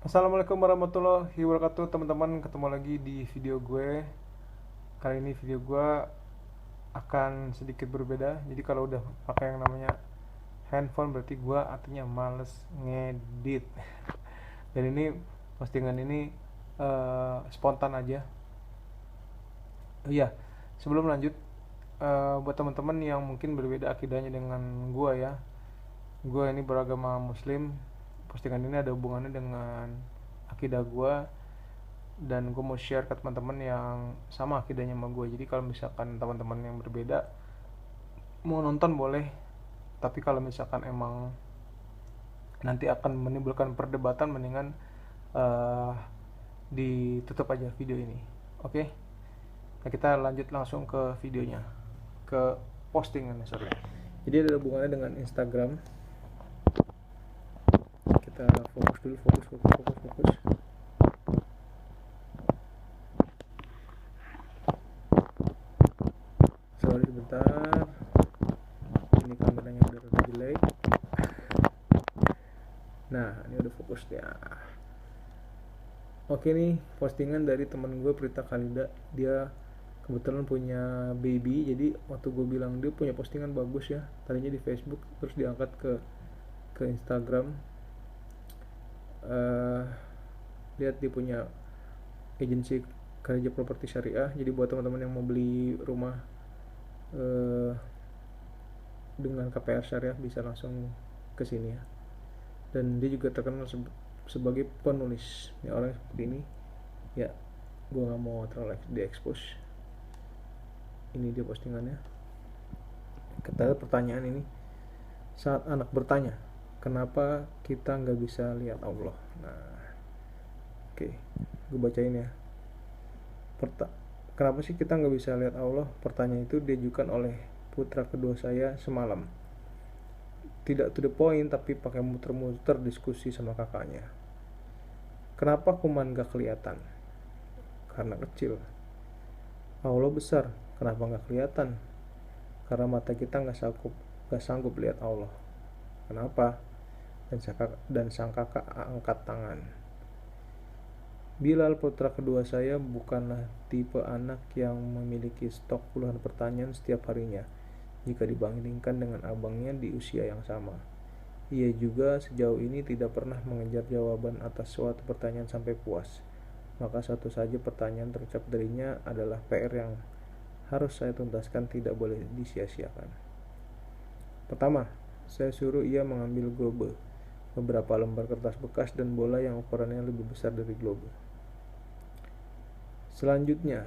Assalamualaikum warahmatullahi wabarakatuh teman-teman, ketemu lagi di video gue. Kali ini video gue akan sedikit berbeda. Jadi kalau udah pakai yang namanya handphone berarti gue artinya males ngedit. Dan ini postingan ini spontan aja. Oh iya, sebelum lanjut, buat teman-teman yang mungkin berbeda akidahnya dengan gue ya, gue ini beragama muslim. Postingan ini ada hubungannya dengan akidah gue, dan gue mau share ke teman-teman yang sama akidahnya sama gue. Jadi kalau misalkan teman-teman yang berbeda mau nonton boleh, tapi kalau misalkan emang nanti akan menimbulkan perdebatan, mendingan uh, ditutup aja video ini. Oke, nah kita lanjut langsung ke videonya, ke postingannya, sorry. Jadi ada hubungannya dengan Instagram. Kita fokus dulu, fokus. Sorry sebentar, ini kameranya udah rada jelek. Nah, ini udah fokus ya. Oke nih, postingan dari teman gue Prita Khalida. Dia kebetulan punya baby, jadi waktu gue bilang dia punya postingan bagus ya. Tadinya di Facebook, terus diangkat ke Instagram. uh, Lihat dia punya agensi kerja properti syariah. Jadi buat teman-teman yang mau beli rumah uh, dengan KPR syariah bisa langsung ke sini ya. Dan dia juga terkenal sebagai penulis. Ya, orang seperti ini ya, gue nggak mau terlalu diekspos. Ini dia postingannya. Kata pertanyaan ini, saat anak bertanya, kenapa kita nggak bisa lihat Allah? Nah, oke, gue bacain ya. Kenapa sih kita nggak bisa lihat Allah? Pertanyaan itu diajukan oleh putra kedua saya semalam. Tidak to the point, tapi pakai muter-muter diskusi sama kakaknya. Kenapa kuman gak kelihatan? Karena kecil. Allah besar, kenapa gak kelihatan? Karena mata kita gak sanggup lihat Allah. Kenapa? Dan sang kakak angkat tangan. Bilal, putra kedua saya, bukanlah tipe anak yang memiliki stok puluhan pertanyaan setiap harinya jika dibandingkan dengan abangnya di usia yang sama. Ia juga sejauh ini tidak pernah mengejar jawaban atas suatu pertanyaan sampai puas. Maka satu saja pertanyaan terucap darinya adalah PR yang harus saya tuntaskan, tidak boleh disia-siakan. Pertama, saya suruh ia mengambil globe, beberapa lembar kertas bekas dan bola yang ukurannya lebih besar dari globe. Selanjutnya,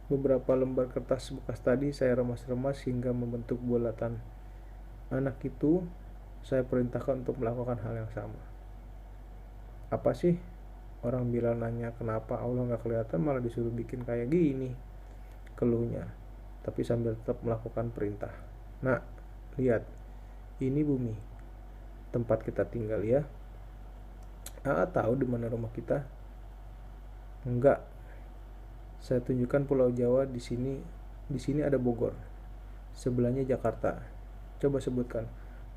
beberapa lembar kertas bekas tadi saya remas-remas hingga membentuk bulatan. Anak itu saya perintahkan untuk melakukan hal yang sama. Apa sih? Orang bilang nanya kenapa Allah gak kelihatan, malah disuruh bikin kayak gini, keluhnya. Tapi sambil tetap melakukan perintah. Nah, lihat, ini bumi, tempat kita tinggal ya. Tahu di mana rumah kita? Enggak. Saya tunjukkan Pulau Jawa di sini. Di sini ada Bogor. Sebelahnya Jakarta. Coba sebutkan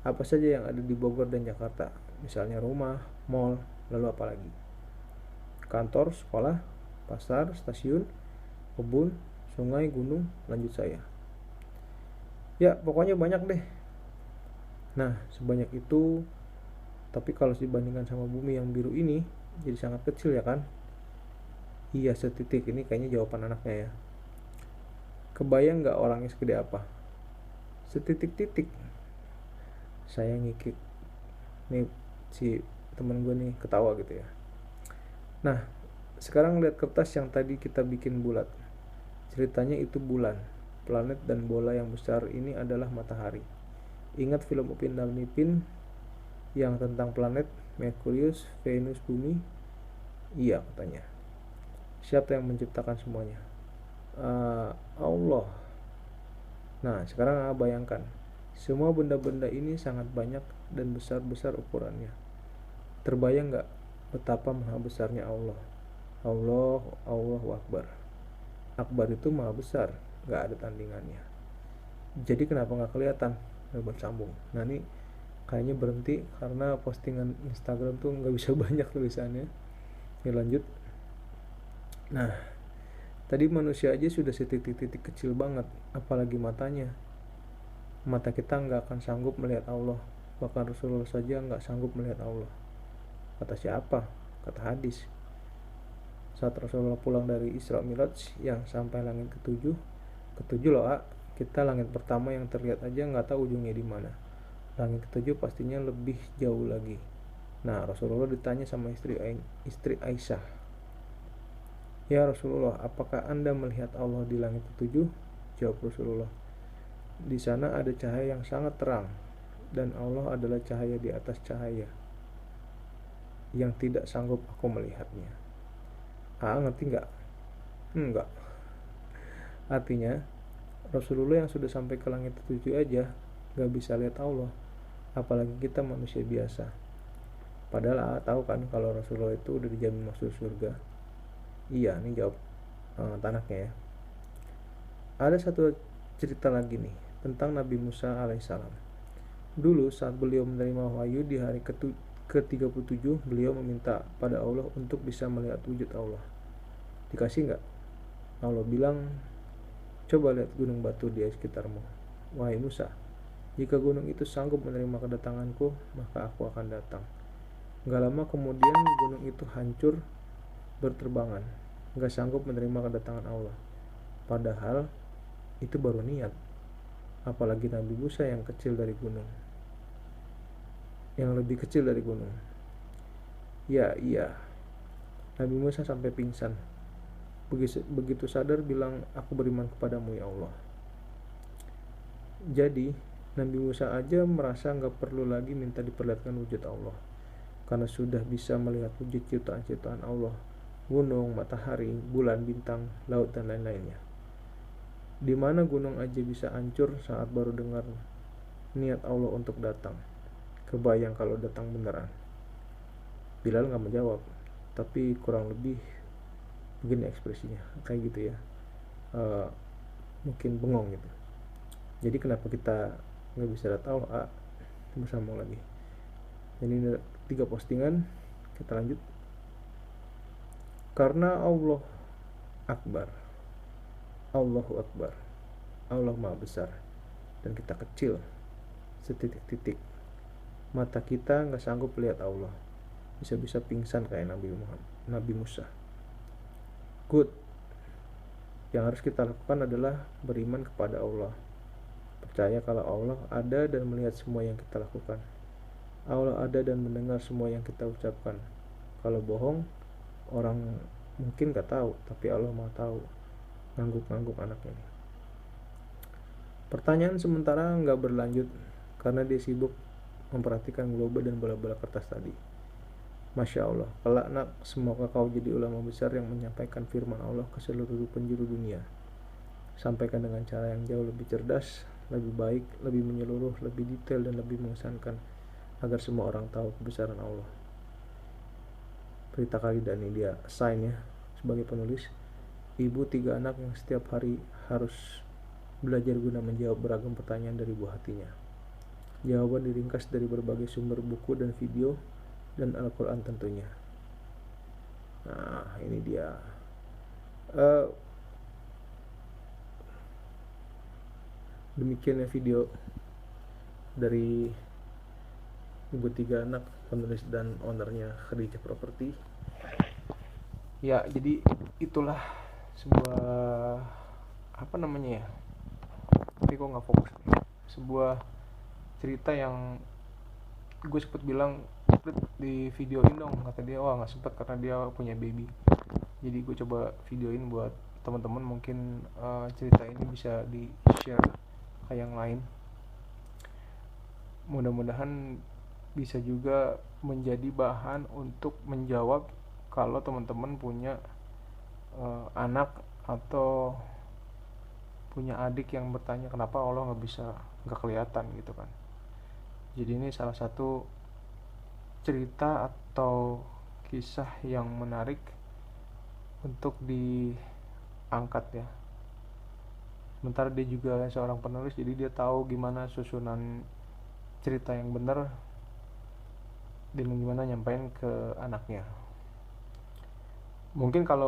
apa saja yang ada di Bogor dan Jakarta. Misalnya rumah, mall, lalu apa lagi? Kantor, sekolah, pasar, stasiun, kebun, sungai, gunung, lanjut saya. Ya, pokoknya banyak deh. Nah, sebanyak itu, tapi kalau dibandingkan sama bumi yang biru ini, jadi sangat kecil ya kan? Iya, setitik. Ini kayaknya jawaban anaknya ya. Kebayang gak orangnya segede apa? Setitik-titik. Saya ngikik. Nih si temen gue nih ketawa gitu ya. Nah, sekarang lihat kertas yang tadi kita bikin bulat. Ceritanya itu bulan, planet, dan bola yang besar ini adalah matahari. Ingat film Upin dan Ipin yang tentang planet, Merkurius, Venus, Bumi? Iya, katanya. Siapa yang menciptakan semuanya? Allah. Nah, sekarang bayangkan, semua benda-benda ini sangat banyak dan besar-besar ukurannya. Terbayang gak betapa maha besarnya Allah? Allahu Akbar. Akbar itu maha besar, gak ada tandingannya. Jadi kenapa gak kelihatan? Bersambung. Nah, ini kayaknya berhenti karena postingan Instagram tuh gak bisa banyak tulisannya. Ini lanjut. Nah, tadi manusia aja sudah setitik-titik kecil banget, apalagi matanya. Mata kita nggak akan sanggup melihat Allah. Bahkan Rasulullah saja nggak sanggup melihat Allah. Kata siapa? Kata hadis. Saat Rasulullah pulang dari Isra Miraj yang sampai langit ketujuh loh, kita langit pertama yang terlihat aja nggak tahu ujungnya di mana. Langit ketujuh pastinya lebih jauh lagi. Nah, Rasulullah ditanya sama istri Aisyah, ya Rasulullah, apakah Anda melihat Allah di langit ketujuh? Jawab Rasulullah, di sana ada cahaya yang sangat terang, dan Allah adalah cahaya di atas cahaya, yang tidak sanggup aku melihatnya. Ngerti nggak? Enggak. Artinya, Rasulullah yang sudah sampai ke langit ketujuh aja nggak bisa lihat Allah, apalagi kita manusia biasa. Padahal tahu kan kalau Rasulullah itu udah dijamin masuk surga. Iya, nih jawab anaknya ya. Ada satu cerita lagi nih tentang Nabi Musa alaihissalam. Dulu saat beliau menerima wahyu di hari ke-37, beliau meminta pada Allah untuk bisa melihat wujud Allah. Dikasih nggak? Allah bilang, coba lihat gunung batu di sekitarmu. Wahai Musa, jika gunung itu sanggup menerima kedatanganku, maka aku akan datang. Gak lama kemudian gunung itu hancur berterbangan, gak sanggup menerima kedatangan Allah. Padahal itu baru niat. Apalagi Nabi Musa yang kecil dari gunung, yang lebih kecil dari gunung. Iya, Nabi Musa sampai pingsan. Begitu sadar bilang, aku beriman kepadamu ya Allah. Jadi Nabi Musa aja merasa gak perlu lagi minta diperlihatkan wujud Allah, karena sudah bisa melihat wujud ciptaan-ciptaan Allah, gunung, matahari, bulan, bintang, laut, dan lain-lainnya. Di mana gunung aja bisa hancur saat baru dengar niat Allah untuk datang. Kebayang kalau datang beneran. Bilal gak menjawab, tapi kurang lebih begini ekspresinya, kayak gitu ya. Mungkin bengong gitu. Jadi kenapa kita gak bisa lihat Allah? Bersama lagi. Ini 3 postingan. Kita lanjut. Karena Allah Akbar, Allahu Akbar, Allah Maha Besar, dan kita kecil setitik-titik. Mata kita gak sanggup lihat Allah, bisa-bisa pingsan kayak Nabi Musa. Good. Yang harus kita lakukan adalah beriman kepada Allah, percaya kalau Allah ada dan melihat semua yang kita lakukan. Allah ada dan mendengar semua yang kita ucapkan. Kalau bohong, orang mungkin gak tahu, tapi Allah mau tahu. Ngangguk-ngangguk anaknya. Pertanyaan sementara gak berlanjut karena dia sibuk memperhatikan globe dan bola-bola kertas tadi. Masya Allah, kelak nak, semoga kau jadi ulama besar yang menyampaikan firman Allah ke seluruh penjuru dunia. Sampaikan dengan cara yang jauh lebih cerdas, lebih baik, lebih menyeluruh, lebih detail, dan lebih mengesankan, agar semua orang tahu kebesaran Allah. Prita Kalidani, dia sign ya sebagai penulis. Ibu 3 anak yang setiap hari harus belajar guna menjawab beragam pertanyaan dari buah hatinya. Jawaban diringkas dari berbagai sumber buku dan video dan Al-Quran tentunya. Nah, ini dia. Demikian ya video dari ibu 3 anak, penulis dan ownernya Khadijah Property. Ya, jadi itulah sebuah tapi kok nggak fokus nih. Sebuah cerita yang gue sempet bilang di videoin dong, kata dia wah nggak sempet karena dia punya baby. Jadi gue coba videoin buat teman-teman, mungkin cerita ini bisa di share ke yang lain. Mudah-mudahan bisa juga menjadi bahan untuk menjawab kalau teman-teman punya anak atau punya adik yang bertanya kenapa Allah nggak kelihatan gitu kan. Jadi ini salah satu cerita atau kisah yang menarik untuk diangkat ya. Sementara dia juga seorang penulis, jadi dia tahu gimana susunan cerita yang benar dan gimana nyampein ke anaknya. Mungkin kalau